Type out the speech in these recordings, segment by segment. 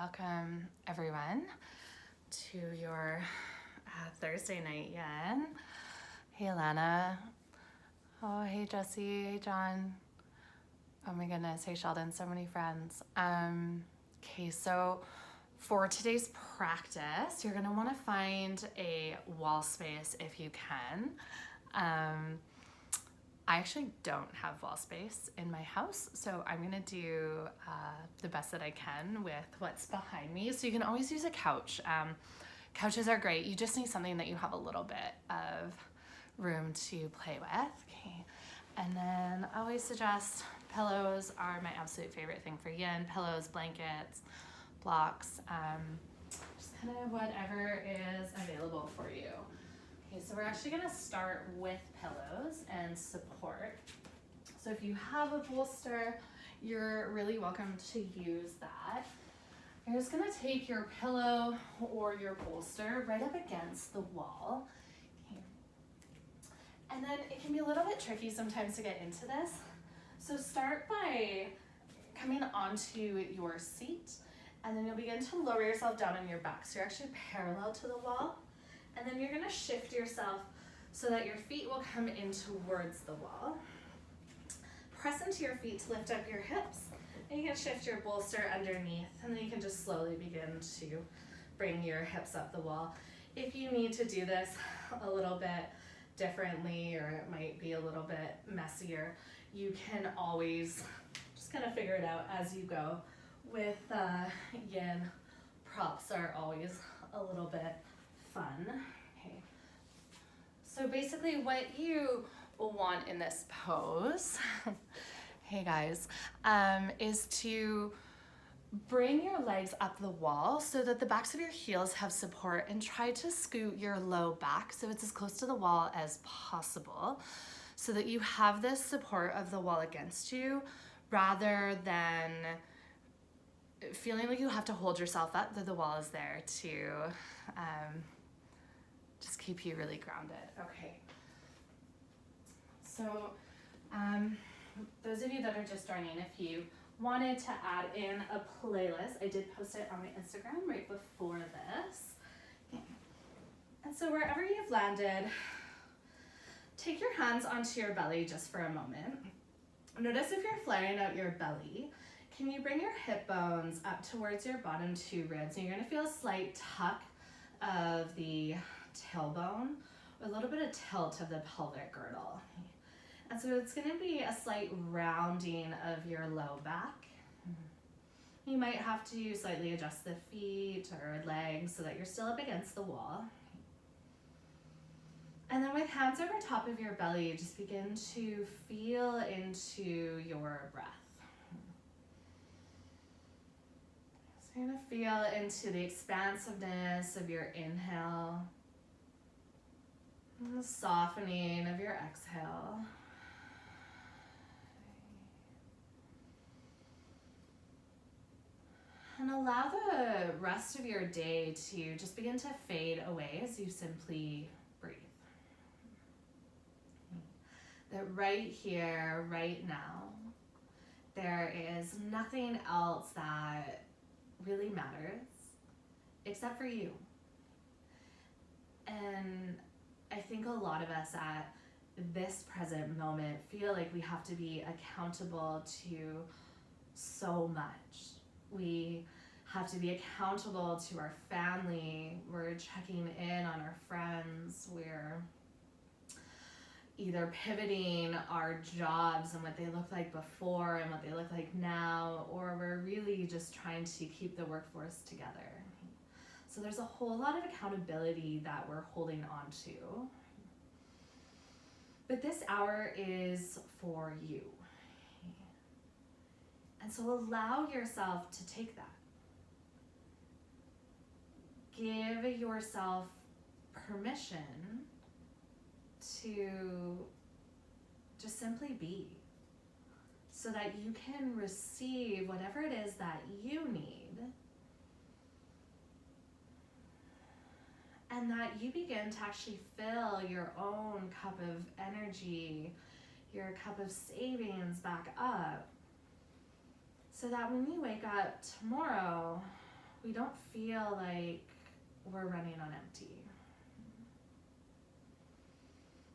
Welcome everyone to your Thursday night yin. Hey Lana. Oh, hey Jesse. Hey John. Oh my goodness. Hey Sheldon. So many friends. Okay, so for today's practice, you're gonna want to find a wall space if you can. I actually don't have wall space in my house, so I'm gonna do the best that I can with what's behind me. So you can always use a couch. Couches are great. You just need something that you have a little bit of room to play with. Okay. And then I always suggest pillows are my absolute favorite thing for yin. Pillows, blankets, blocks, just kind of whatever is available for you. Okay, so we're actually gonna start with pillows and support. So if you have a bolster, you're really welcome to use that. You're just gonna take your pillow or your bolster right up against the wall. Okay. And then it can be a little bit tricky sometimes to get into this. So start by coming onto your seat, and then you'll begin to lower yourself down on your back. So you're actually parallel to the wall. And then you're gonna shift yourself so that your feet will come in towards the wall. Press into your feet to lift up your hips. And you can shift your bolster underneath, and then you can just slowly begin to bring your hips up the wall. If you need to do this a little bit differently, or it might be a little bit messier, you can always just kind of figure it out as you go. With yin, props are always a little bit fun. Okay. So basically what you want in this pose, hey guys, is to bring your legs up the wall so that the backs of your heels have support, and try to scoot your low back so it's as close to the wall as possible so that you have this support of the wall against you rather than feeling like you have to hold yourself up, that the wall is there to just keep you really grounded. Okay. So those of you that are just joining, if you wanted to add in a playlist, I did post it on my Instagram right before this. Okay. And so wherever you've landed, take your hands onto your belly just for a moment. Notice if you're flaring out your belly, can you bring your hip bones up towards your bottom two ribs? And you're gonna feel a slight tuck of the tailbone, a little bit of tilt of the pelvic girdle. And so it's gonna be a slight rounding of your low back. You might have to slightly adjust the feet or legs so that you're still up against the wall. And then with hands over top of your belly, just begin to feel into your breath. So you're gonna feel into the expansiveness of your inhale, and the softening of your exhale. And allow the rest of your day to just begin to fade away as you simply breathe. That right here, right now, there is nothing else that really matters except for you. And I think a lot of us at this present moment feel like we have to be accountable to so much. We have to be accountable to our family. We're checking in on our friends. We're either pivoting our jobs and what they look like before and what they look like now, or we're really just trying to keep the workforce together. So there's a whole lot of accountability that we're holding on to. But this hour is for you. And so allow yourself to take that. Give yourself permission to just simply be, so that you can receive whatever it is that you need, and that you begin to actually fill your own cup of energy, your cup of savings back up, so that when you wake up tomorrow, don't feel like we're running on empty.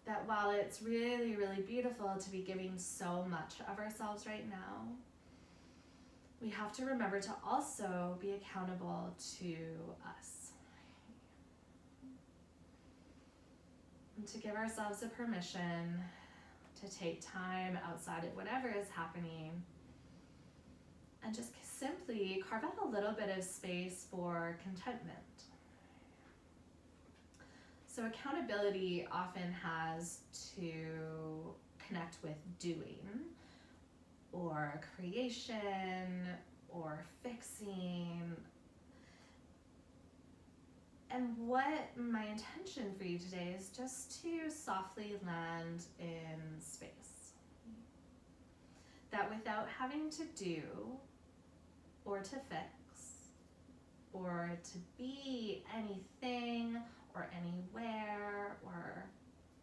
That while it's really, really beautiful to be giving so much of ourselves right now, we have to remember to also be accountable to us. And to give ourselves the permission to take time outside of whatever is happening and just simply carve out a little bit of space for contentment. So accountability often has to connect with doing or creation or fixing. And what my intention for you today is just to softly land in space. That without having to do or to fix or to be anything or anywhere or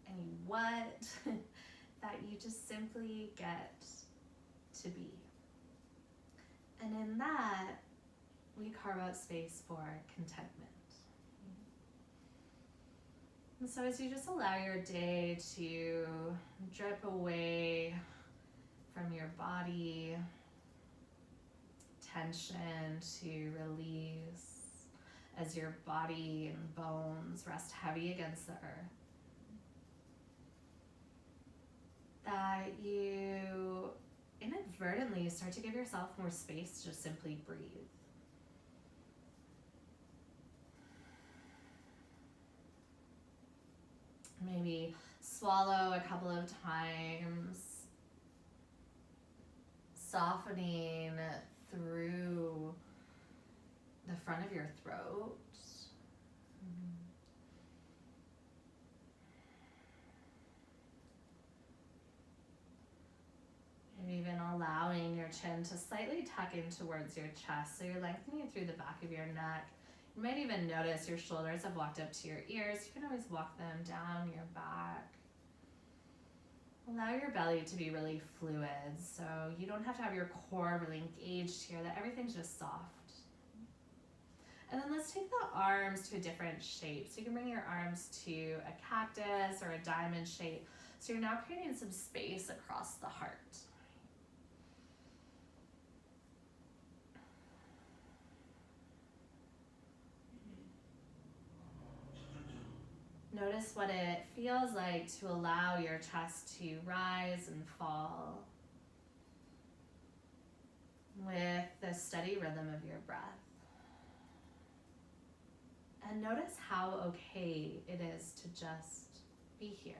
any what, that you just simply get to be. And in that, we carve out space for contentment. And so as you just allow your day to drip away from your body, tension to release, as your body and bones rest heavy against the earth, that you inadvertently start to give yourself more space to just simply breathe. Maybe swallow a couple of times, softening through the front of your throat. And even allowing your chin to slightly tuck in towards your chest, so you're lengthening through the back of your neck. You might even notice your shoulders have walked up to your ears. You can always walk them down your back. Allow your belly to be really fluid, so you don't have to have your core really engaged here, that everything's just soft. And then let's take the arms to a different shape. So you can bring your arms to a cactus or a diamond shape. So you're now creating some space across the heart. Notice what it feels like to allow your chest to rise and fall with the steady rhythm of your breath. And notice how okay it is to just be here.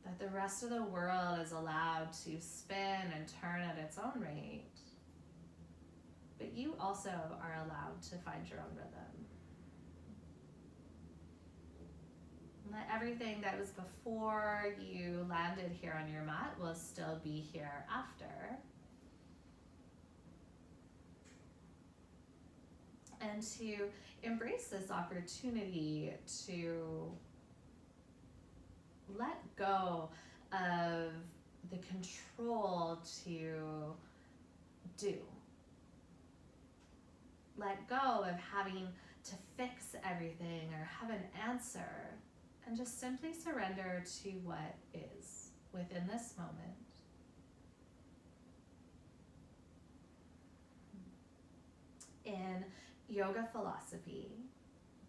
That the rest of the world is allowed to spin and turn at its own rate. But you also are allowed to find your own rhythm. And that everything that was before you landed here on your mat will still be here after. And to embrace this opportunity to let go of the control to do. Let go of having to fix everything or have an answer, and just simply surrender to what is within this moment. In yoga philosophy,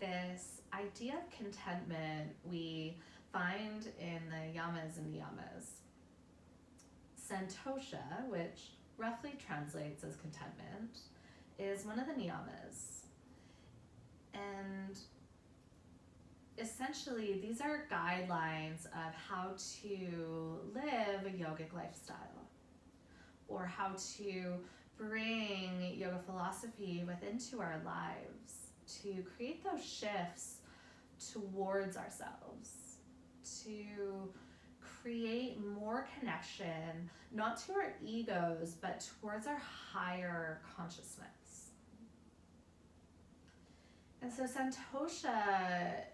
this idea of contentment we find in the yamas and niyamas. Santosha, which roughly translates as contentment, is one of the niyamas. And essentially, these are guidelines of how to live a yogic lifestyle, or how to bring yoga philosophy into our lives, to create those shifts towards ourselves, to create more connection, not to our egos, but towards our higher consciousness. And so Santosha,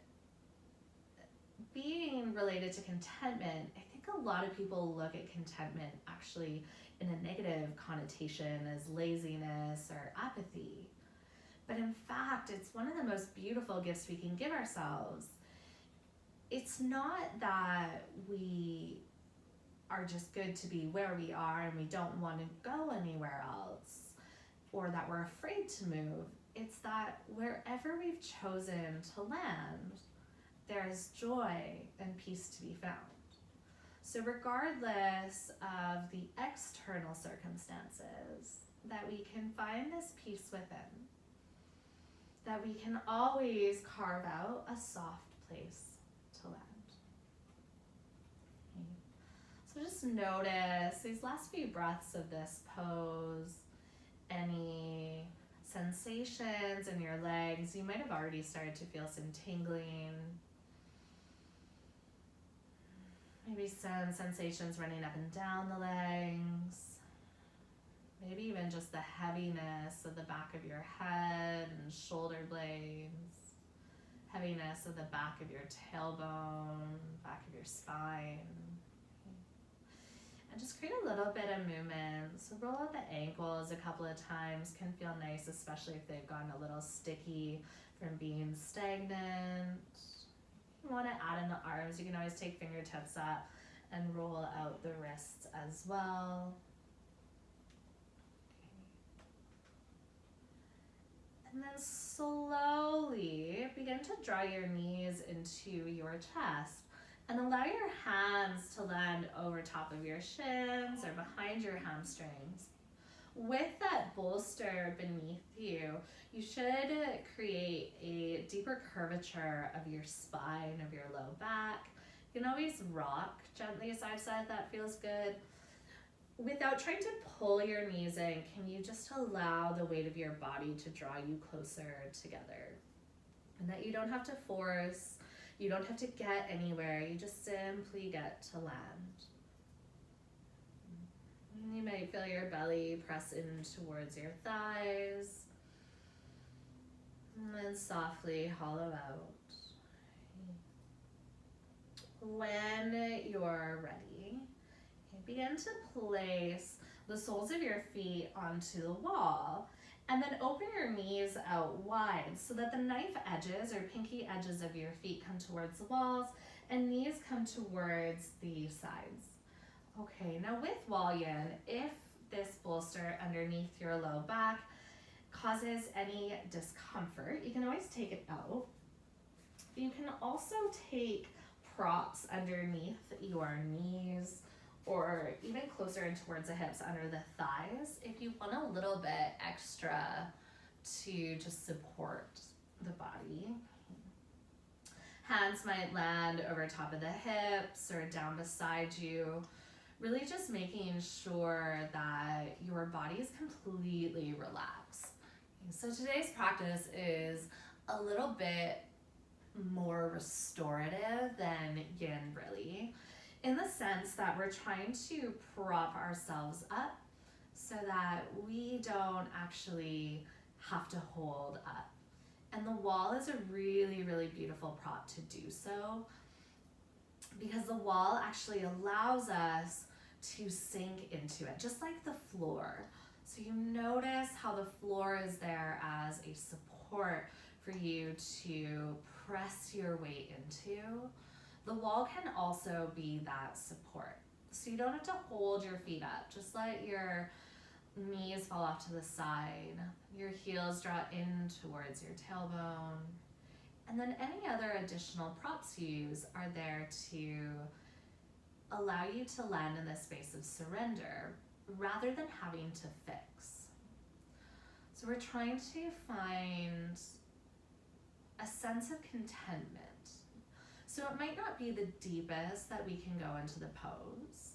being related to contentment, I think a lot of people look at contentment actually in a negative connotation as laziness or apathy. But in fact, it's one of the most beautiful gifts we can give ourselves. It's not that we are just good to be where we are and we don't want to go anywhere else, or that we're afraid to move. It's that wherever we've chosen to land, there's joy and peace to be found. So regardless of the external circumstances, that we can find this peace within, that we can always carve out a soft place to land. Okay. So just notice these last few breaths of this pose, any sensations in your legs. You might have already started to feel some tingling. Maybe some sensations running up and down the legs. Maybe even just the heaviness of the back of your head and shoulder blades. Heaviness of the back of your tailbone, back of your spine. And just create a little bit of movement. So roll out the ankles a couple of times. Can feel nice, especially if they've gotten a little sticky from being stagnant. If you want to add in the arms, you can always take fingertips up and roll out the wrists as well. Okay. And then slowly begin to draw your knees into your chest and allow your hands to land over top of your shins or behind your hamstrings. With that bolster beneath you, you should create a deeper curvature of your spine, of your low back. You can always rock gently side to side, that feels good. Without trying to pull your knees in, can you just allow the weight of your body to draw you closer together? And that you don't have to force, you don't have to get anywhere, you just simply get to land. You might feel your belly press in towards your thighs. And then softly hollow out. When you're ready, begin to place the soles of your feet onto the wall and then open your knees out wide so that the knife edges or pinky edges of your feet come towards the walls and knees come towards the sides. Okay, now with wall yin, if this bolster underneath your low back causes any discomfort, you can always take it out. You can also take props underneath your knees or even closer in towards the hips under the thighs if you want a little bit extra to just support the body. Hands might land over top of the hips or down beside you, really just making sure that your body is completely relaxed. So today's practice is a little bit more restorative than yin really, in the sense that we're trying to prop ourselves up so that we don't actually have to hold up. And the wall is a really, really beautiful prop to do so, because the wall actually allows us to sink into it, just like the floor. So you notice how the floor is there as a support for you to press your weight into. The wall can also be that support. So you don't have to hold your feet up. Just let your knees fall off to the side. Your heels draw in towards your tailbone. And then any other additional props you use are there to allow you to land in this space of surrender rather than having to fix. So we're trying to find a sense of contentment. So it might not be the deepest that we can go into the pose,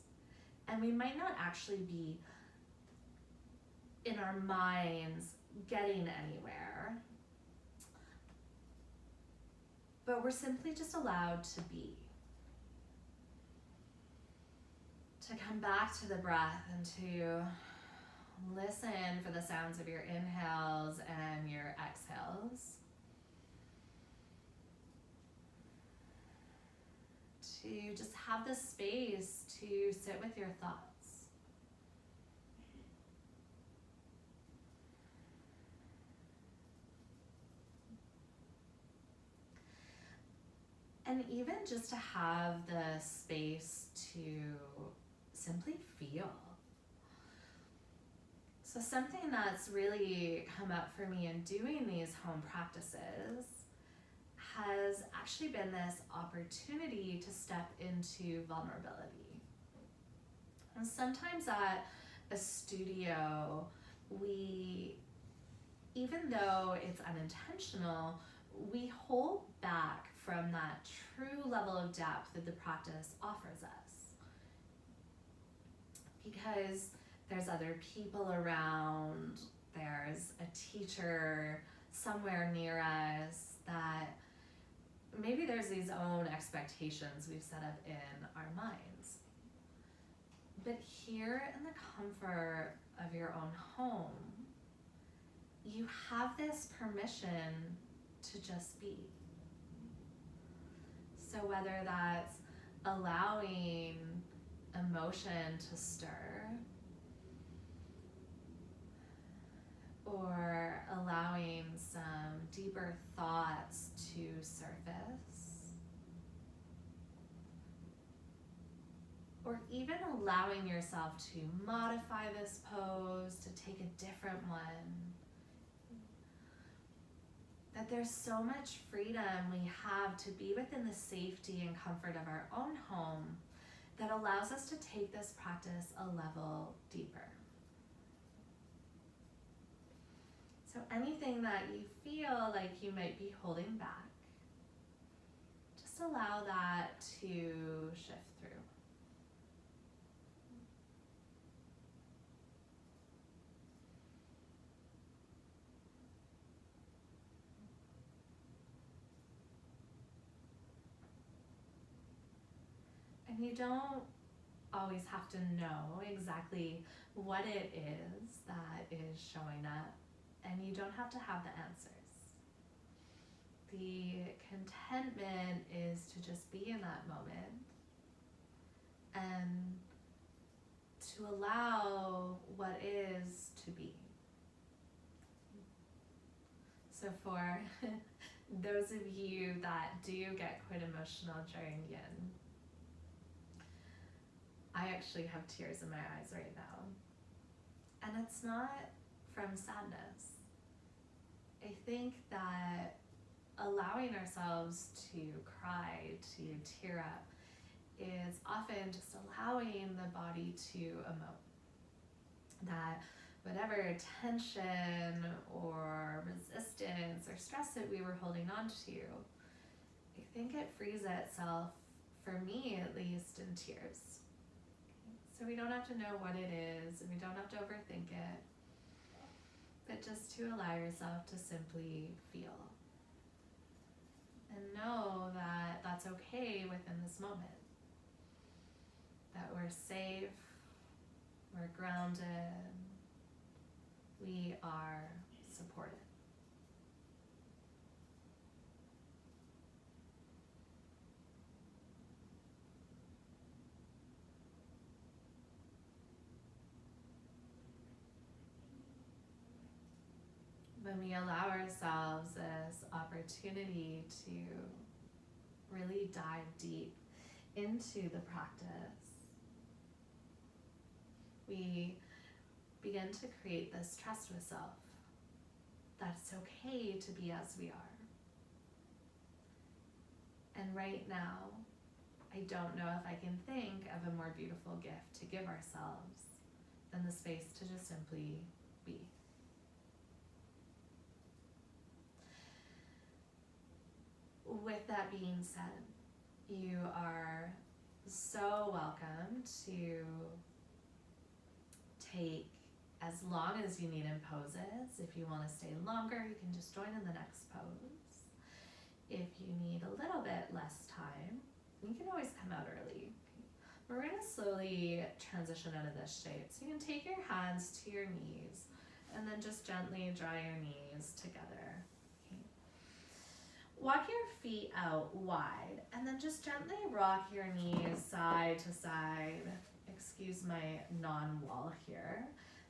and we might not actually be in our minds getting anywhere, but we're simply just allowed to be. To come back to the breath and to listen for the sounds of your inhales and your exhales. To just have the space to sit with your thoughts. And even just to have the space to simply feel. So something that's really come up for me in doing these home practices has actually been this opportunity to step into vulnerability. And sometimes at a studio, even though it's unintentional, we hold back from that true level of depth that the practice offers us. Because there's other people around, there's a teacher somewhere near us, that maybe there's these own expectations we've set up in our minds. But here in the comfort of your own home, you have this permission to just be. So whether that's allowing emotion to stir, or allowing some deeper thoughts to surface, or even allowing yourself to modify this pose, to take a different one, that there's so much freedom we have to be within the safety and comfort of our own home that allows us to take this practice a level deeper. So anything that you feel like you might be holding back, just allow that to shift through. And you don't always have to know exactly what it is that is showing up, and you don't have to have the answers. The contentment is to just be in that moment and to allow what is to be. So for those of you that do get quite emotional during yin, I actually have tears in my eyes right now. And it's not from sadness. I think that allowing ourselves to cry, to tear up, is often just allowing the body to emote. That whatever tension or resistance or stress that we were holding on to, I think it frees itself, for me at least, in tears. So we don't have to know what it is, and we don't have to overthink it, but just to allow yourself to simply feel. And know that that's okay within this moment. That we're safe, we're grounded, we are supported. When we allow ourselves this opportunity to really dive deep into the practice, we begin to create this trust with self, that it's okay to be as we are. And right now, I don't know if I can think of a more beautiful gift to give ourselves than the space to just simply be. With that being said, you are so welcome to take as long as you need in poses. If you want to stay longer, you can just join in the next pose. If you need a little bit less time, you can always come out early. We're going to slowly transition out of this shape. So you can take your hands to your knees and then just gently draw your knees together. Walk your feet out wide and then just gently rock your knees side to side. Excuse my non-wall here.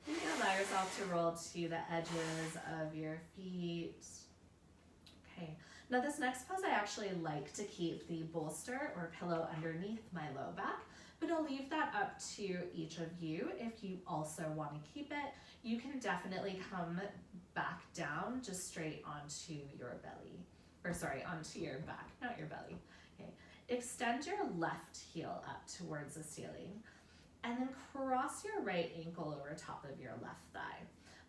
You can allow yourself to roll to the edges of your feet. Okay, now this next pose I actually like to keep the bolster or pillow underneath my low back, but I'll leave that up to each of you. If you also want to keep it, you can definitely come back down just straight onto your belly, or sorry, onto your back, not your belly. Okay, extend your left heel up towards the ceiling and then cross your right ankle over top of your left thigh.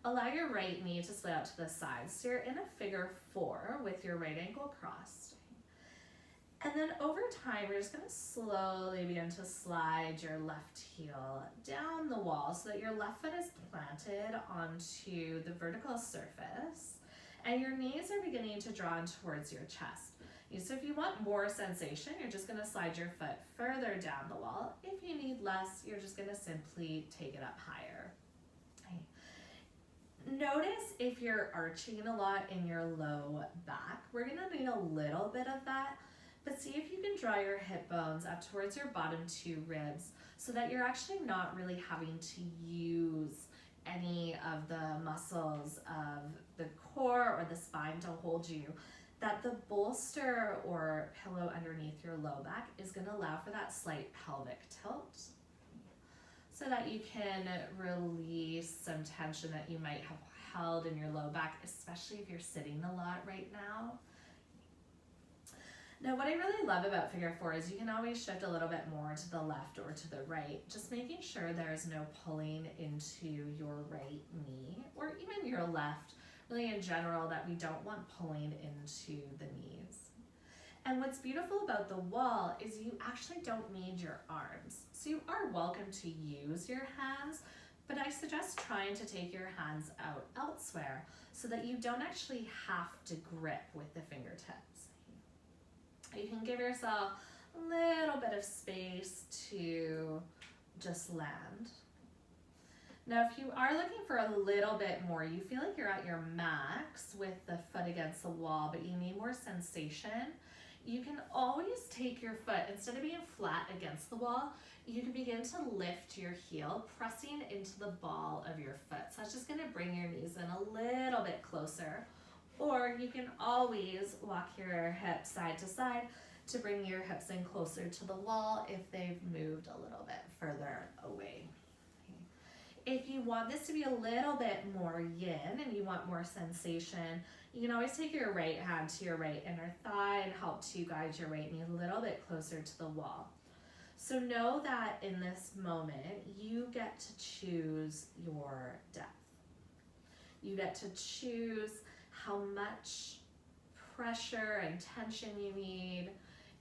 Allow your right knee to split out to the side. So you're in a figure 4 with your right ankle crossed. And then over time, you're just gonna slowly begin to slide your left heel down the wall so that your left foot is planted onto the vertical surface and your knees are beginning to draw in towards your chest. So if you want more sensation, you're just gonna slide your foot further down the wall. If you need less, you're just gonna simply take it up higher. Okay. Notice if you're arching a lot in your low back. We're gonna need a little bit of that, but see if you can draw your hip bones up towards your bottom 2 ribs so that you're actually not really having to use any of the muscles of the core or the spine to hold you. That the bolster or pillow underneath your low back is going to allow for that slight pelvic tilt so that you can release some tension that you might have held in your low back, especially if you're sitting a lot right now. Now, what I really love about figure 4 is you can always shift a little bit more to the left or to the right, just making sure there's no pulling into your right knee or even your left, really in general, that we don't want pulling into the knees. And what's beautiful about the wall is you actually don't need your arms. So you are welcome to use your hands, but I suggest trying to take your hands out elsewhere so that you don't actually have to grip with the fingertips. You can give yourself a little bit of space to just land. Now, if you are looking for a little bit more, you feel like you're at your max with the foot against the wall, but you need more sensation, you can always take your foot, instead of being flat against the wall, you can begin to lift your heel, pressing into the ball of your foot. So that's just gonna bring your knees in a little bit closer. Or you can always walk your hips side to side to bring your hips in closer to the wall if they've moved a little bit further away. If you want this to be a little bit more yin and you want more sensation, you can always take your right hand to your right inner thigh and help to guide your right knee a little bit closer to the wall. So know that in this moment, you get to choose your depth. You get to choose how much pressure and tension you need.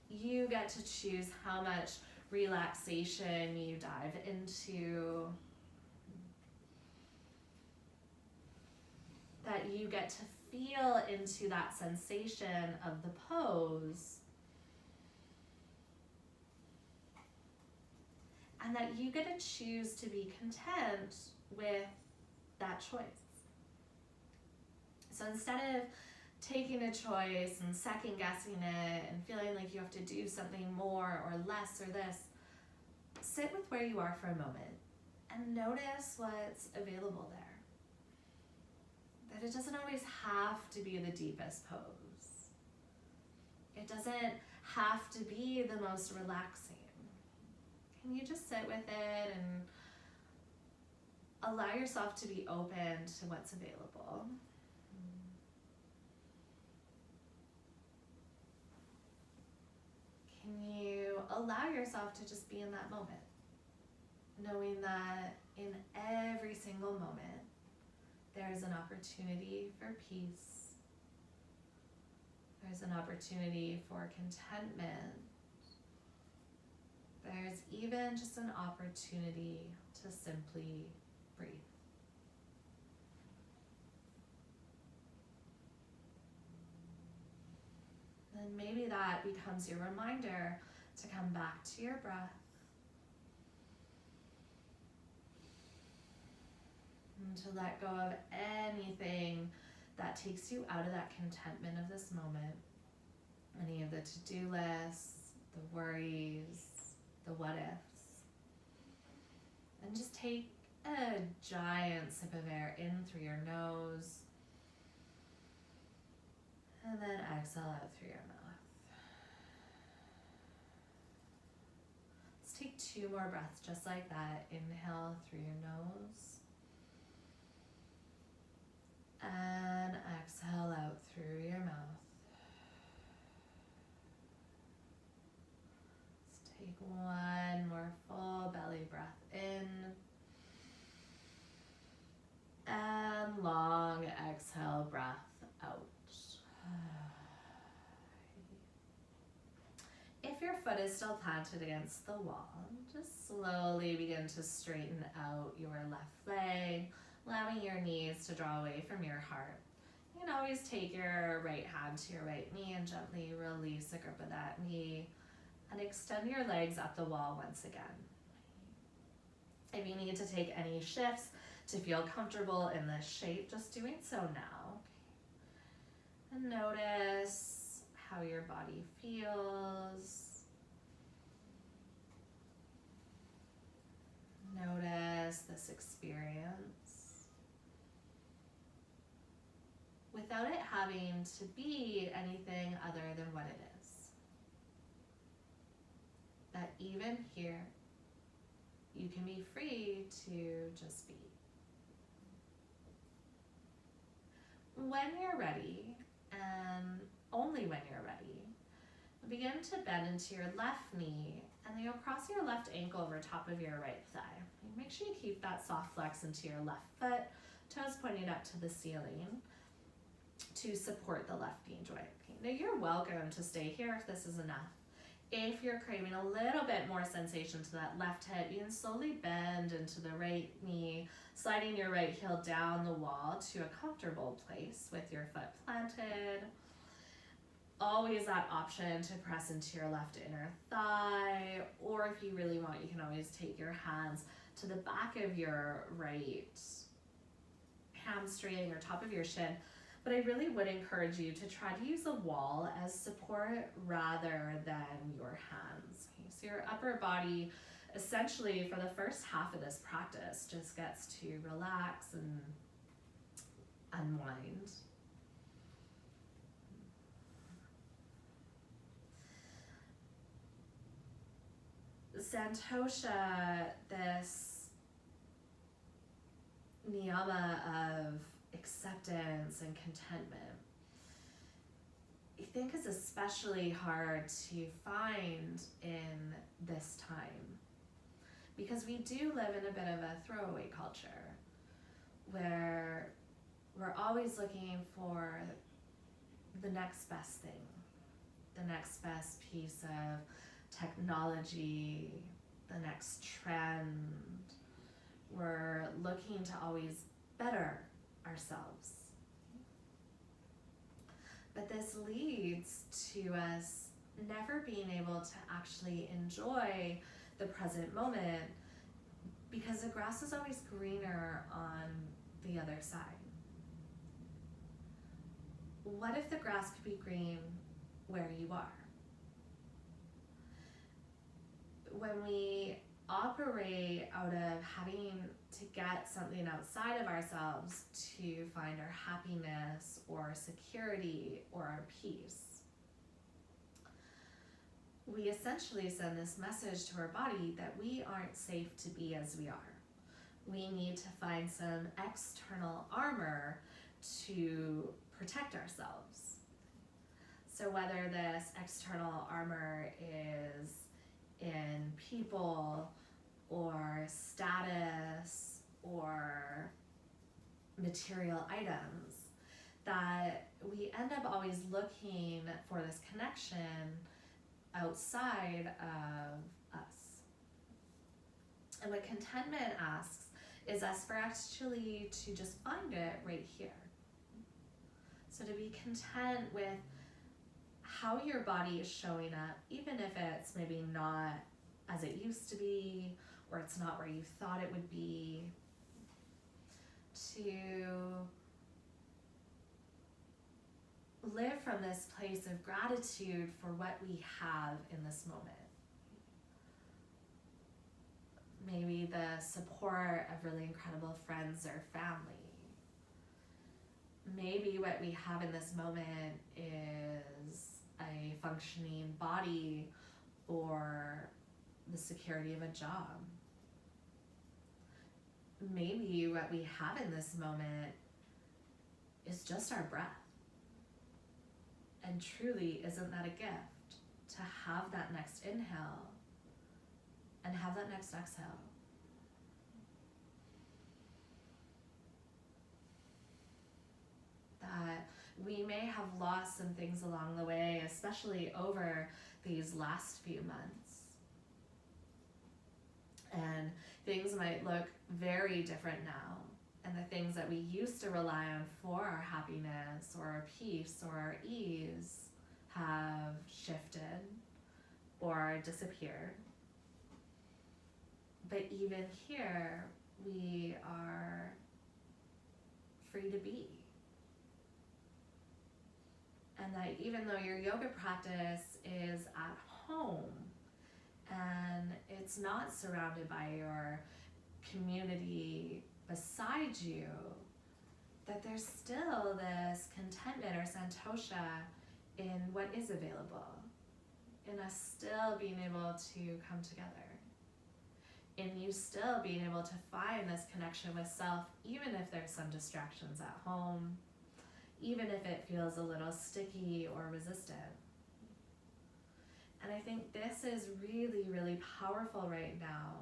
You get to choose how much relaxation you dive into. That you get to feel into that sensation of the pose. And that you get to choose to be content with that choice. So instead of taking a choice and second guessing it and feeling like you have to do something more or less or this, sit with where you are for a moment and notice what's available there. That it doesn't always have to be the deepest pose. It doesn't have to be the most relaxing. Can you just sit with it and allow yourself to be open to what's available? Can you allow yourself to just be in that moment, knowing that in every single moment, there is an opportunity for peace. There's an opportunity for contentment. There's even just an opportunity to simply breathe. And maybe that becomes your reminder to come back to your breath. And to let go of anything that takes you out of that contentment of this moment. Any of the to-do lists, the worries, the what-ifs. And just take a giant sip of air in through your nose And then exhale out through your mouth. Let's take 2 more breaths just like that. Inhale through your nose. And exhale out through your mouth. Let's take 1 more full belly breath in. And long exhale breath out. If your foot is still planted against the wall, just slowly begin to straighten out your left leg, allowing your knees to draw away from your heart. You can always take your right hand to your right knee and gently release the grip of that knee and extend your legs up the wall once again. If you need to take any shifts to feel comfortable in this shape, just doing so now. And notice how your body feels. Notice this experience without it having to be anything other than what it is. That even here, you can be free to just be. When you're ready, and only when you're ready, begin to bend into your left knee and then you'll cross your left ankle over top of your right thigh. Make sure you keep that soft flex into your left foot, toes pointing up to the ceiling to support the left knee joint. Now you're welcome to stay here if this is enough. If you're craving a little bit more sensation to that left hip, you can slowly bend into the right knee, sliding your right heel down the wall to a comfortable place with your foot planted. Always that option to press into your left inner thigh, or if you really want, you can always take your hands to the back of your right hamstring or top of your shin. But I really would encourage you to try to use the wall as support rather than your hands. Okay, so your upper body, essentially for the first half of this practice, just gets to relax and unwind. Santosha, this niyama of acceptance and contentment, I think is especially hard to find in this time because we do live in a bit of a throwaway culture where we're always looking for the next best thing, the next best piece of technology, the next trend. We're looking to always better ourselves. But this leads to us never being able to actually enjoy the present moment because the grass is always greener on the other side. What if the grass could be green where you are? When we operate out of having to get something outside of ourselves to find our happiness or security or our peace, we essentially send this message to our body that we aren't safe to be as we are. We need to find some external armor to protect ourselves. So whether this external armor is in people or status or material items, that we end up always looking for this connection outside of us. And what contentment asks is us for actually to just find it right here. So to be content with how your body is showing up, even if it's maybe not as it used to be, or it's not where you thought it would be, to live from this place of gratitude for what we have in this moment. Maybe the support of really incredible friends or family. maybe what we have in this moment is a functioning body or the security of a job. Maybe what we have in this moment is just our breath. And truly, isn't that a gift to have that next inhale and have that next exhale? That we may have lost some things along the way, especially over these last few months. And things might look very different now. And the things that we used to rely on for our happiness or our peace or our ease have shifted or disappeared. But even here, we are free to be. And that even though your yoga practice is at home and it's not surrounded by your community beside you, that there's still this contentment or santosha in what is available, in us still being able to come together, in you still being able to find this connection with self, even if there's some distractions at home, even if it feels a little sticky or resistant. And I think this is really, really powerful right now,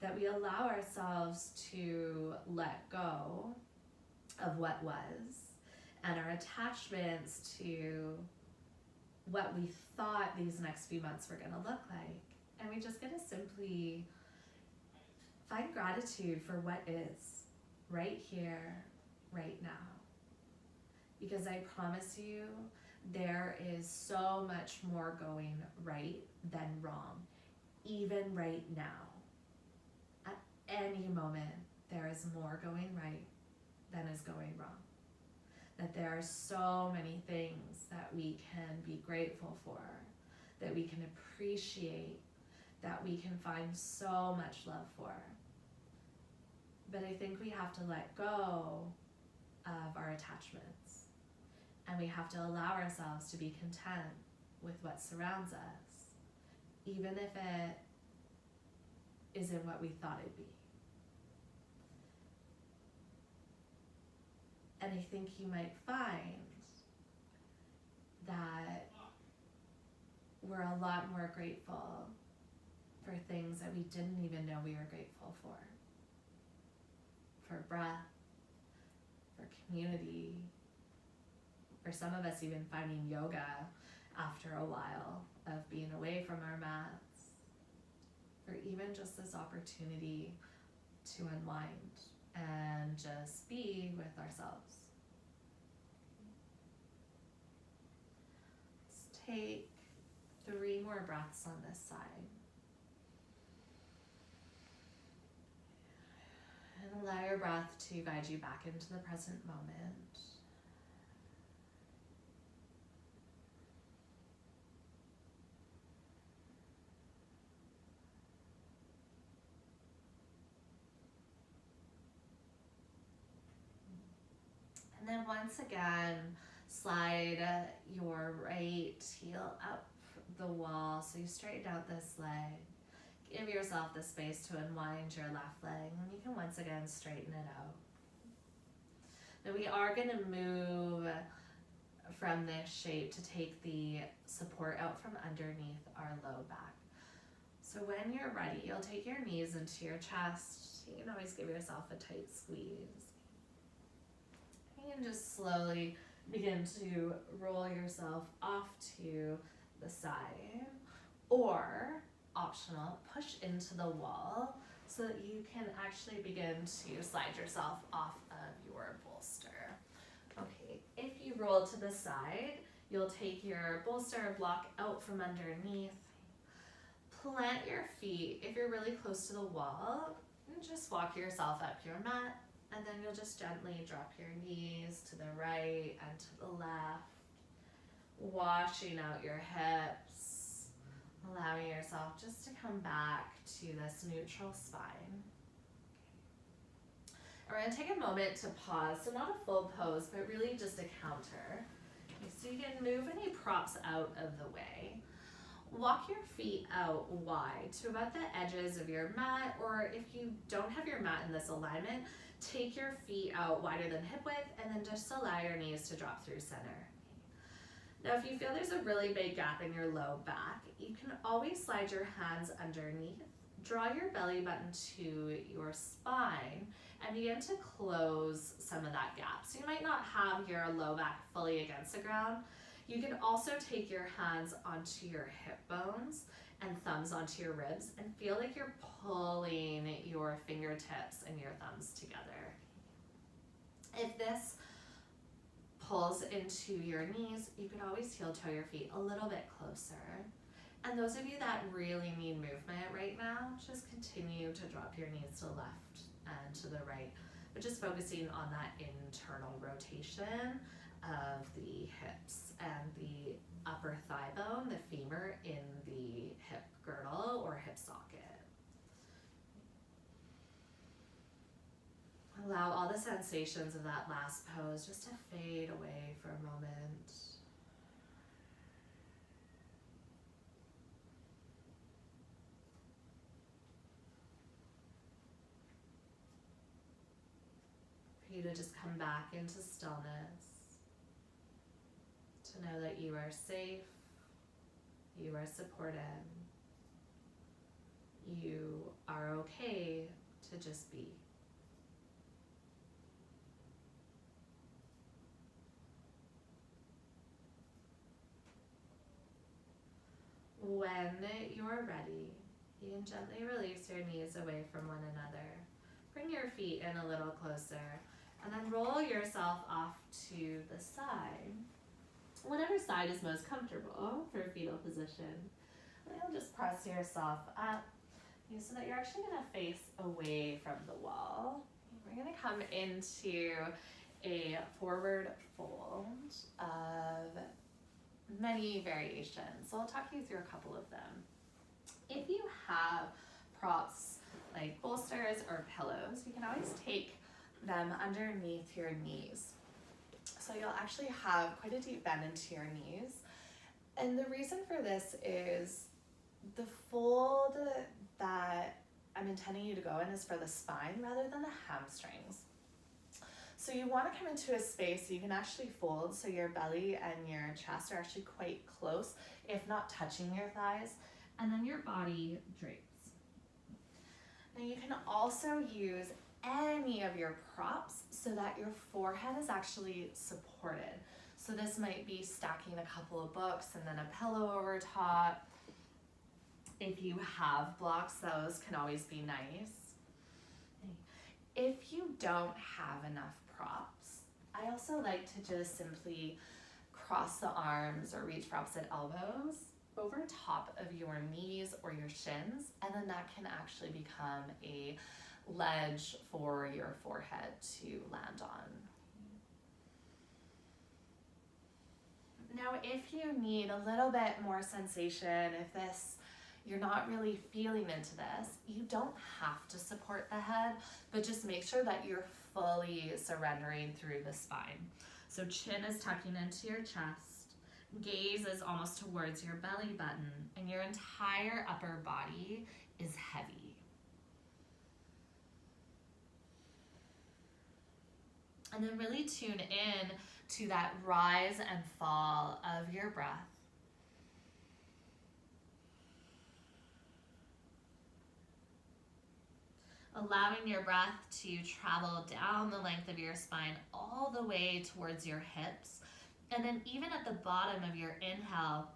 that we allow ourselves to let go of what was and our attachments to what we thought these next few months were going to look like. And we just get to simply find gratitude for what is right here, right now. Because I promise you, there is so much more going right than wrong, even right now. At any moment, there is more going right than is going wrong. That there are so many things that we can be grateful for, that we can appreciate, that we can find so much love for. But I think we have to let go of our attachments. And we have to allow ourselves to be content with what surrounds us, even if it isn't what we thought it'd be. And I think you might find that we're a lot more grateful for things that we didn't even know we were grateful for. For breath, for community, for some of us even finding yoga after a while of being away from our mats, for even just this opportunity to unwind and just be with ourselves. Let's take 3 more breaths on this side. And allow your breath to guide you back into the present moment. And then once again, slide your right heel up the wall so you straighten out this leg. Give yourself the space to unwind your left leg, and you can once again straighten it out. Now we are going to move from this shape to take the support out from underneath our low back. So when you're ready, you'll take your knees into your chest. You can always give yourself a tight squeeze. You can just slowly begin to roll yourself off to the side, or optional, push into the wall so that you can actually begin to slide yourself off of your bolster. Okay, if you roll to the side, you'll take your bolster block out from underneath. Plant your feet, if you're really close to the wall, and just walk yourself up your mat, and then you'll just gently drop your knees to the right and to the left, washing out your hips, allowing yourself just to come back to this neutral spine. We're going to take a moment to pause, so not a full pose, but really just a counter. Okay, so you can move any props out of the way. Walk your feet out wide to about the edges of your mat, or if you don't have your mat in this alignment, take your feet out wider than hip width and then just allow your knees to drop through center. Now, if you feel there's a really big gap in your low back, you can always slide your hands underneath, draw your belly button to your spine, and begin to close some of that gap. So you might not have your low back fully against the ground. You can also take your hands onto your hip bones and thumbs onto your ribs and feel like you're pulling your fingertips and your thumbs together. If this pulls into your knees, you can always heel toe your feet a little bit closer. And those of you that really need movement right now, just continue to drop your knees to the left and to the right, but just focusing on that internal rotation of the hips and the upper thigh bone, the femur in the hip girdle or hip socket. Allow all the sensations of that last pose just to fade away for a moment. For you to just come back into stillness. To know that you are safe, you are supported, you are okay to just be. When you're ready, you can gently release your knees away from one another. Bring your feet in a little closer, and then roll yourself off to the side. Whatever side is most comfortable for fetal position. And you'll just press yourself up so that you're actually going to face away from the wall. We're going to come into a forward fold of many variations. So I'll talk you through a couple of them. If you have props like bolsters or pillows, you can always take them underneath your knees. So you'll actually have quite a deep bend into your knees. And the reason for this is the fold that I'm intending you to go in is for the spine rather than the hamstrings. So you want to come into a space so you can actually fold so your belly and your chest are actually quite close, if not touching your thighs, and then your body drapes. Now you can also use any of your props so that your forehead is actually supported. So this might be stacking a couple of books and then a pillow over top. If you have blocks, those can always be nice. If you don't have enough props, I also like to just simply cross the arms or reach for opposite elbows over top of your knees or your shins, and then that can actually become a ledge for your forehead to land on. Now, if you need a little bit more sensation, if you're not really feeling into this, you don't have to support the head, but just make sure that you're fully surrendering through the spine. So chin is tucking into your chest, gaze is almost towards your belly button, and your entire upper body is heavy. And then really tune in to that rise and fall of your breath. Allowing your breath to travel down the length of your spine all the way towards your hips. And then even at the bottom of your inhale,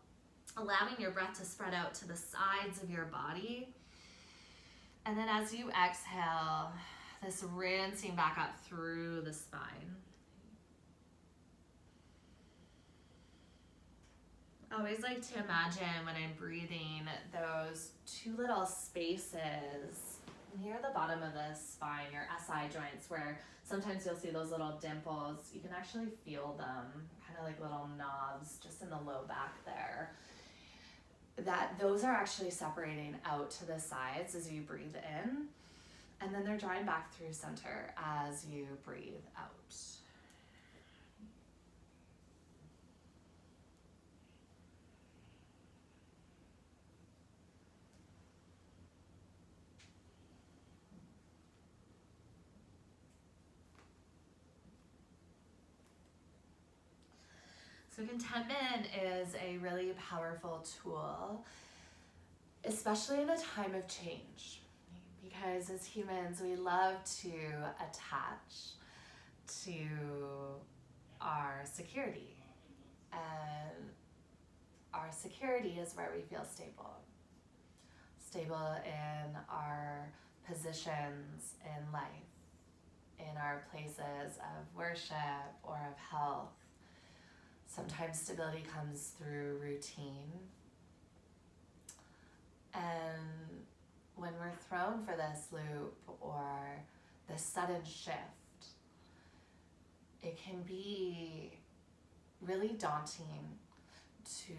allowing your breath to spread out to the sides of your body. And then as you exhale, this rinsing back up through the spine. I always like to imagine when I'm breathing those two little spaces near the bottom of the spine, your SI joints, where sometimes you'll see those little dimples. You can actually feel them, kind of like little knobs just in the low back there. Those are actually separating out to the sides as you breathe in. And then they're drawing back through center as you breathe out. So contentment is a really powerful tool, especially in a time of change, because as humans, we love to attach to our security, and our security is where we feel stable in our positions in life, in our places of worship or of health. Sometimes stability comes through routine. And when we're thrown for this loop or this sudden shift, it can be really daunting to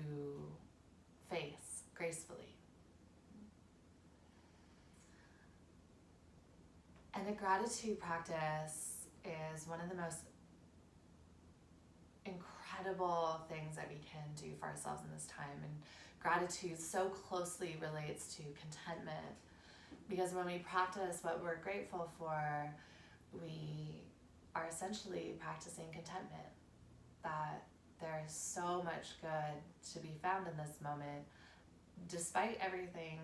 face gracefully. And a gratitude practice is one of the most incredible things that we can do for ourselves in this time. And gratitude so closely relates to contentment, because when we practice what we're grateful for, we are essentially practicing contentment, that there is so much good to be found in this moment, despite everything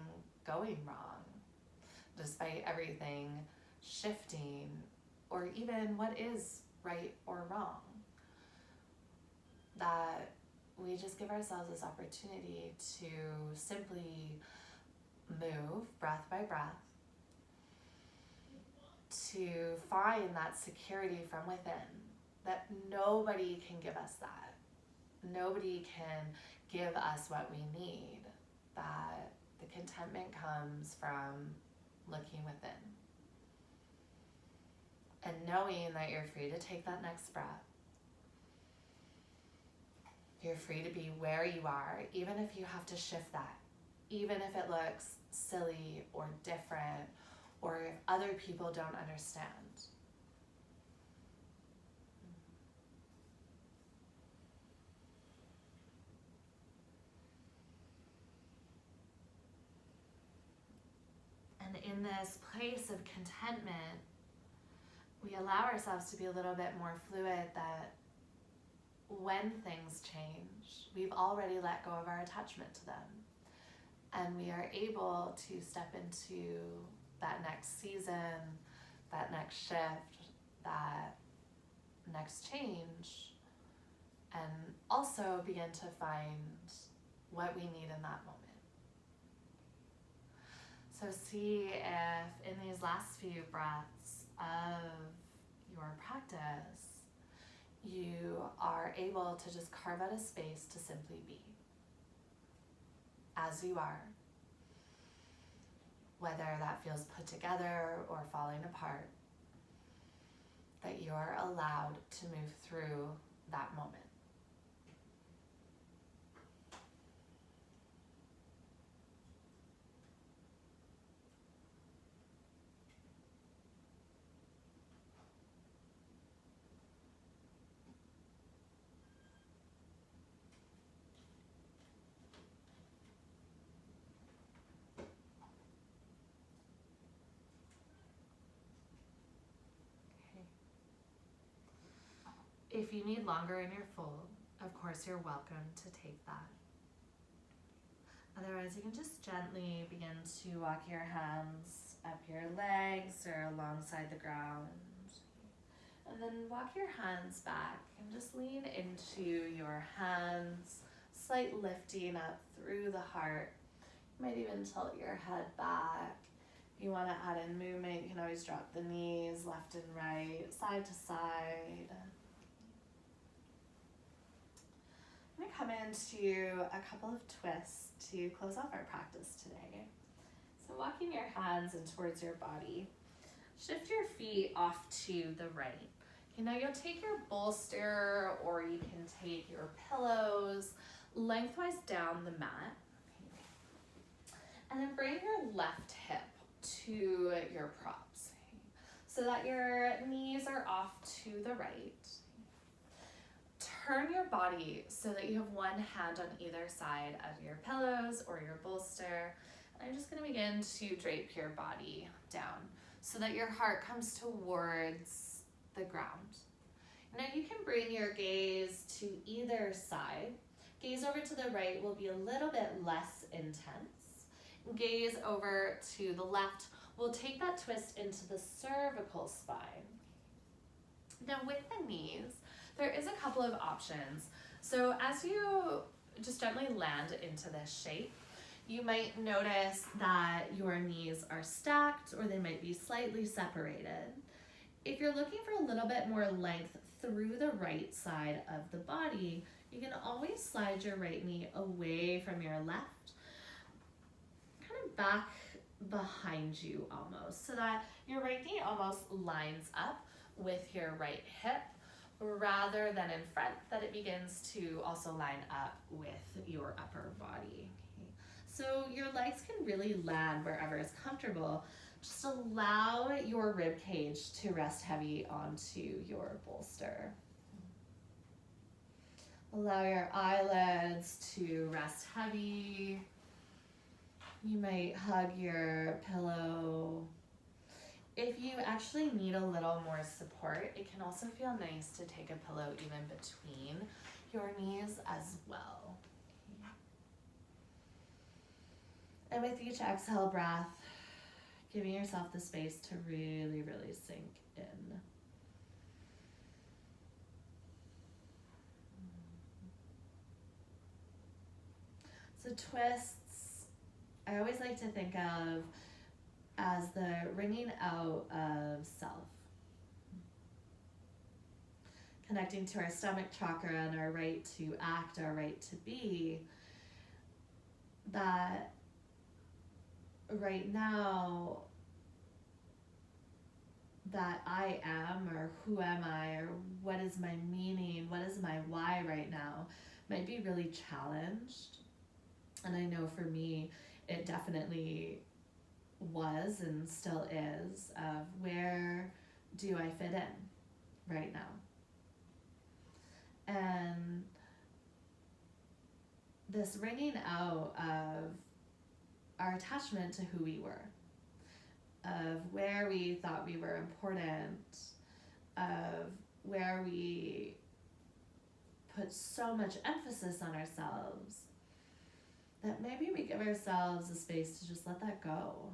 going wrong, despite everything shifting, or even what is right or wrong. That we just give ourselves this opportunity to simply move breath by breath, to find that security from within, that nobody can give us that. Nobody can give us what we need, that the contentment comes from looking within. And knowing that you're free to take that next breath. You're free to be where you are, even if you have to shift that, even if it looks silly or different, or if other people don't understand. And in this place of contentment, we allow ourselves to be a little bit more fluid, that when things change, we've already let go of our attachment to them. And we are able to step into that next season, that next shift, that next change, and also begin to find what we need in that moment. So see if in these last few breaths of your practice, you are able to just carve out a space to simply be as you are, whether that feels put together or falling apart, that you're allowed to move through that moment. If you need longer in your fold, of course you're welcome to take that. Otherwise, you can just gently begin to walk your hands up your legs or alongside the ground. And then walk your hands back and just lean into your hands, slight lifting up through the heart. You might even tilt your head back. If you want to add in movement, you can always drop the knees left and right, side to side. I'm going to come into a couple of twists to close off our practice today. So walking your hands in towards your body, shift your feet off to the right. You know, you'll take your bolster or you can take your pillows lengthwise down the mat. And then bring your left hip to your props. so that your knees are off to the right. Turn your body so that you have one hand on either side of your pillows or your bolster. I'm just going to begin to drape your body down so that your heart comes towards the ground. Now you can bring your gaze to either side. Gaze over to the right will be a little bit less intense. Gaze over to the left will take that twist into the cervical spine. Now with the knees, there is a couple of options. So as you just gently land into this shape, you might notice that your knees are stacked or they might be slightly separated. If you're looking for a little bit more length through the right side of the body, you can always slide your right knee away from your left, kind of back behind you almost, so that your right knee almost lines up with your right hip rather than in front, that it begins to also line up with your upper body. Okay. So your legs can really land wherever is comfortable. Just allow your rib cage to rest heavy onto your bolster. Allow your eyelids to rest heavy. You might hug your pillow. If you actually need a little more support, it can also feel nice to take a pillow even between your knees as well. And with each exhale breath, giving yourself the space to really, really sink in. So twists, I always like to think of as the wringing out of self. Connecting to our stomach chakra and our right to act, our right to be. That right now, that I am, or who am I, or what is my meaning, what is my why right now, might be really challenged. And I know for me, it definitely was and still is, of where do I fit in right now? And this wringing out of our attachment to who we were, of where we thought we were important, of where we put so much emphasis on ourselves, that maybe we give ourselves a space to just let that go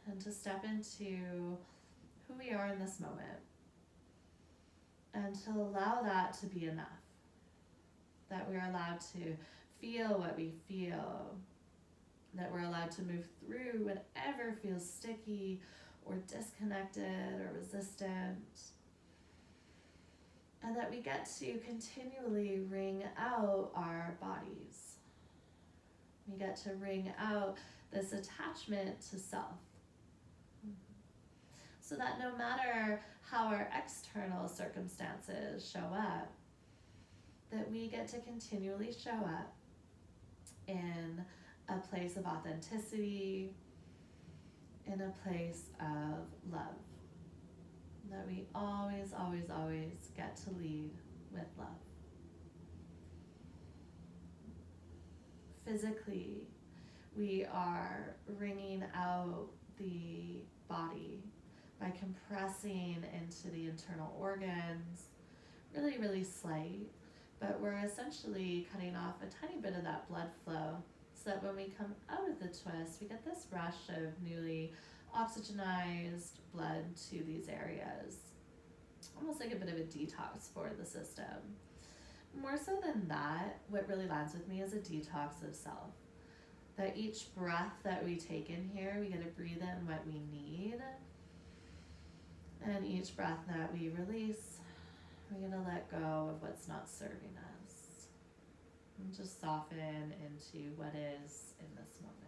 and to step into who we are in this moment and to allow that to be enough, that we're allowed to feel what we feel, that we're allowed to move through whatever feels sticky or disconnected or resistant, and that we get to continually wring out our bodies. We get to wring out this attachment to self, so that no matter how our external circumstances show up, that we get to continually show up in a place of authenticity, in a place of love. That we always, always, always get to lead with love. Physically, we are wringing out the body by compressing into the internal organs, really, really slight, but we're essentially cutting off a tiny bit of that blood flow, so that when we come out of the twist, we get this rush of newly oxygenized blood to these areas. Almost like a bit of a detox for the system. More so than that, what really lands with me is a detox of self. That each breath that we take in here, we get to breathe in what we need. And each breath that we release, we're going to let go of what's not serving us. And just soften into what is in this moment.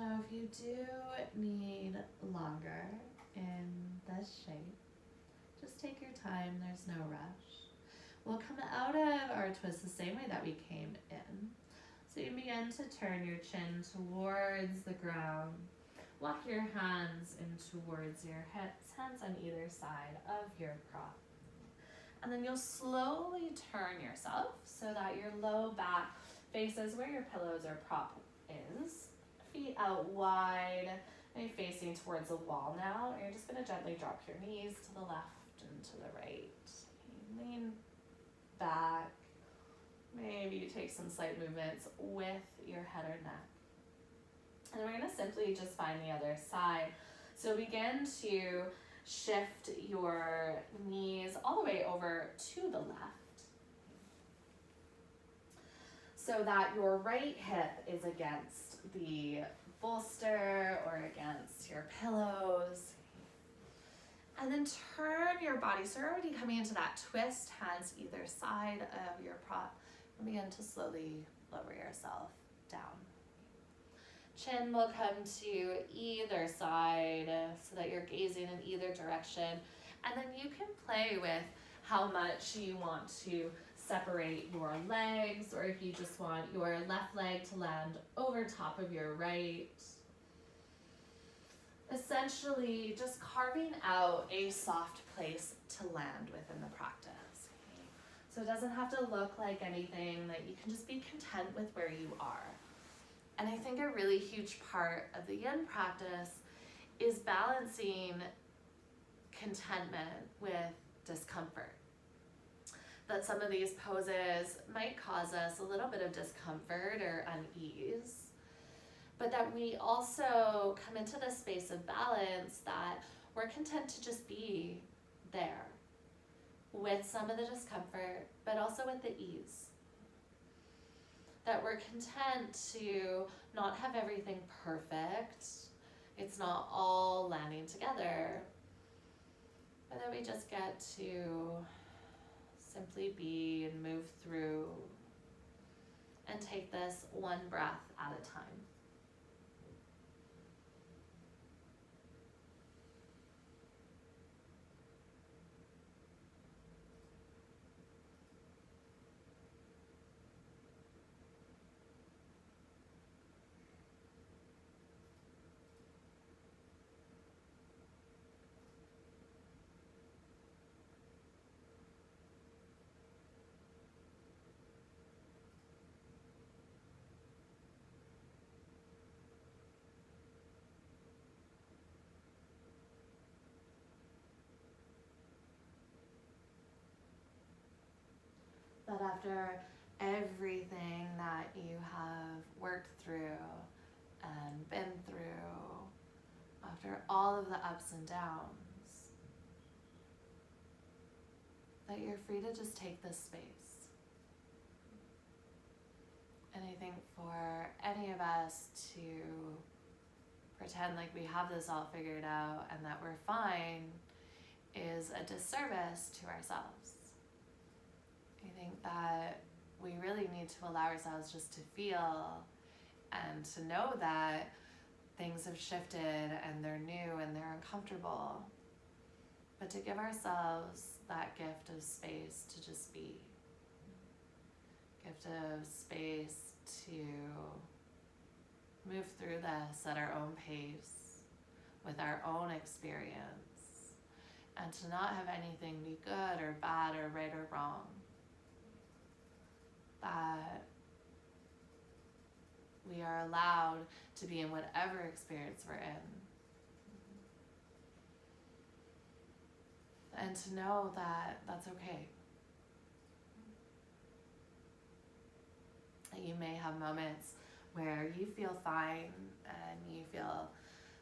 Now, if you do need longer in this shape, just take your time, there's no rush. We'll come out of our twist the same way that we came in. So you begin to turn your chin towards the ground. Walk your hands in towards your hips, hands on either side of your prop. And then you'll slowly turn yourself so that your low back faces where your pillows or prop is. Feet out wide, maybe facing towards the wall now. You're just going to gently drop your knees to the left and to the right. Lean back. Maybe you take some slight movements with your head or neck. And we're going to simply just find the other side. So begin to shift your knees all the way over to the left, so that your right hip is against the bolster or against your pillows. And then turn your body. So you're already coming into that twist, hands either side of your prop, and begin to slowly lower yourself down. Chin will come to either side so that you're gazing in either direction. And then you can play with how much you want to separate your legs, or if you just want your left leg to land over top of your right. Essentially, just carving out a soft place to land within the practice. Okay? So it doesn't have to look like anything, that you can just be content with where you are. And I think a really huge part of the yin practice is balancing contentment with discomfort. That some of these poses might cause us a little bit of discomfort or unease, but that we also come into this space of balance, that we're content to just be there with some of the discomfort, but also with the ease. That we're content to not have everything perfect. It's not all landing together, but that we just get to simply be and move through and take this one breath at a time. That after everything that you have worked through and been through, after all of the ups and downs, that you're free to just take this space. And I think for any of us to pretend like we have this all figured out and that we're fine is a disservice to ourselves. I think that we really need to allow ourselves just to feel and to know that things have shifted and they're new and they're uncomfortable, but to give ourselves that gift of space to just be. Gift of space to move through this at our own pace, with our own experience, and to not have anything be good or bad or right or wrong. That we are allowed to be in whatever experience we're in. And to know that that's okay. You may have moments where you feel fine and you feel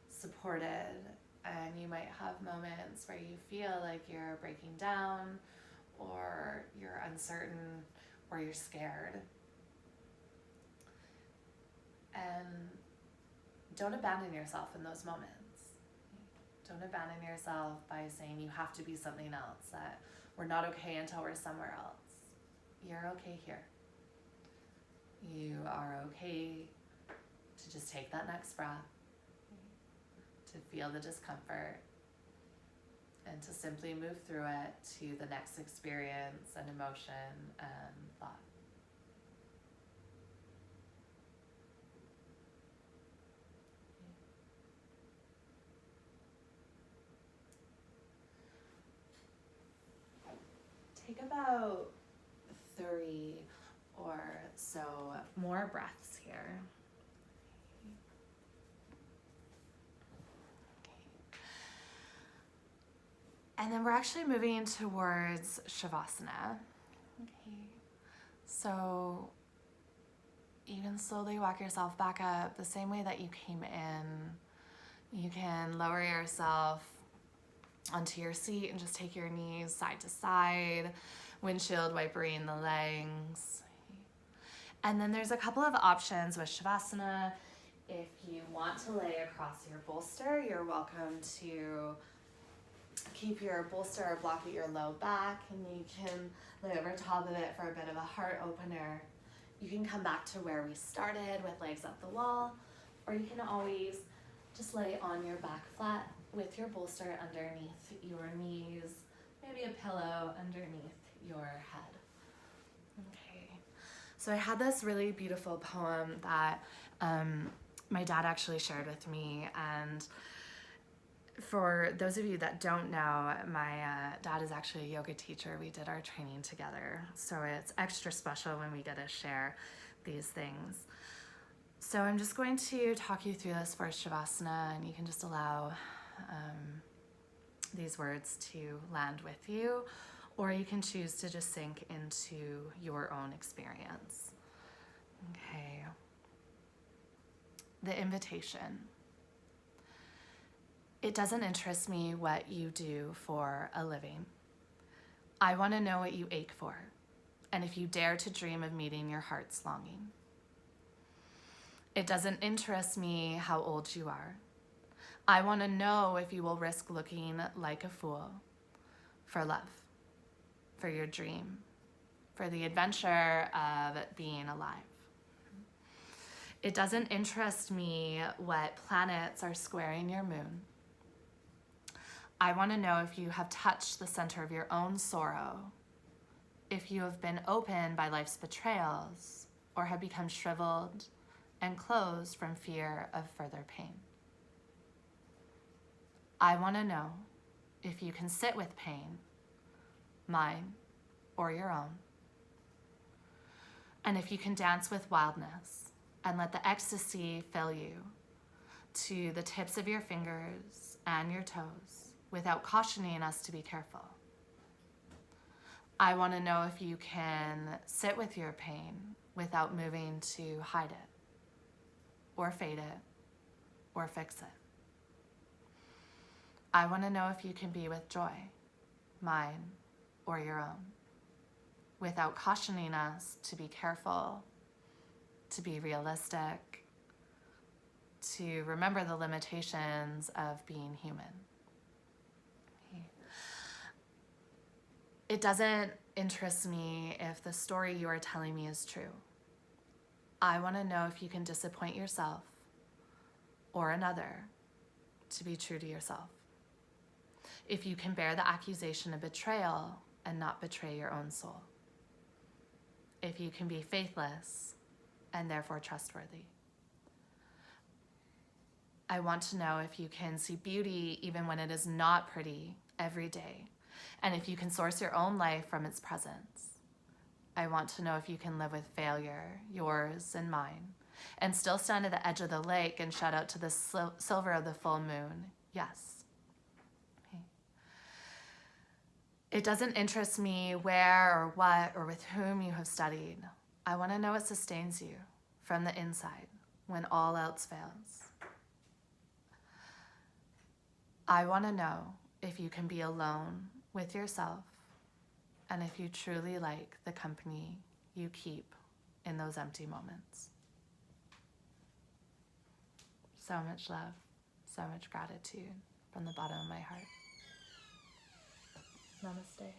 supported, and you might have moments where you feel like you're breaking down, or you're uncertain, or you're scared. And don't abandon yourself in those moments. Don't abandon yourself by saying you have to be something else, that we're not okay until we're somewhere else. You're okay here. You are okay to just take that next breath, to feel the discomfort, and to simply move through it to the next experience and emotion and thought. Take about 3 or so more breaths here. And then we're actually moving towards Shavasana. Okay. So you can slowly walk yourself back up the same way that you came in. You can lower yourself onto your seat and just take your knees side to side, windshield wipering the legs. And then there's a couple of options with Shavasana. If you want to lay across your bolster, you're welcome to keep your bolster or block at your low back, and you can lay over top of it for a bit of a heart opener. You can come back to where we started with legs up the wall, or you can always just lay on your back flat with your bolster underneath your knees, maybe a pillow underneath your head. Okay, so I had this really beautiful poem that my dad actually shared with me, and for those of you that don't know, my dad is actually a yoga teacher. We did our training together, so it's extra special when we get to share these things. So I'm just going to talk you through this for Shavasana, and you can just allow these words to land with you, or you can choose to just sink into your own experience. Okay. The invitation. It doesn't interest me what you do for a living. I want to know what you ache for, and if you dare to dream of meeting your heart's longing. It doesn't interest me how old you are. I want to know if you will risk looking like a fool for love, for your dream, for the adventure of being alive. It doesn't interest me what planets are squaring your moon. I want to know if you have touched the center of your own sorrow, if you have been opened by life's betrayals, or have become shriveled and closed from fear of further pain. I want to know if you can sit with pain, mine or your own, and if you can dance with wildness and let the ecstasy fill you to the tips of your fingers and your toes, without cautioning us to be careful. I want to know if you can sit with your pain without moving to hide it, or fade it, or fix it. I want to know if you can be with joy, mine or your own, without cautioning us to be careful, to be realistic, to remember the limitations of being human. It doesn't interest me if the story you are telling me is true. I want to know if you can disappoint yourself or another to be true to yourself. If you can bear the accusation of betrayal and not betray your own soul. If you can be faithless and therefore trustworthy. I want to know if you can see beauty even when it is not pretty every day, and if you can source your own life from its presence. I want to know if you can live with failure, yours and mine, and still stand at the edge of the lake and shout out to the silver of the full moon, yes. Okay. It doesn't interest me where or what or with whom you have studied. I want to know what sustains you from the inside when all else fails. I want to know if you can be alone with yourself, and if you truly like the company you keep in those empty moments. So much love, so much gratitude from the bottom of my heart. Namaste.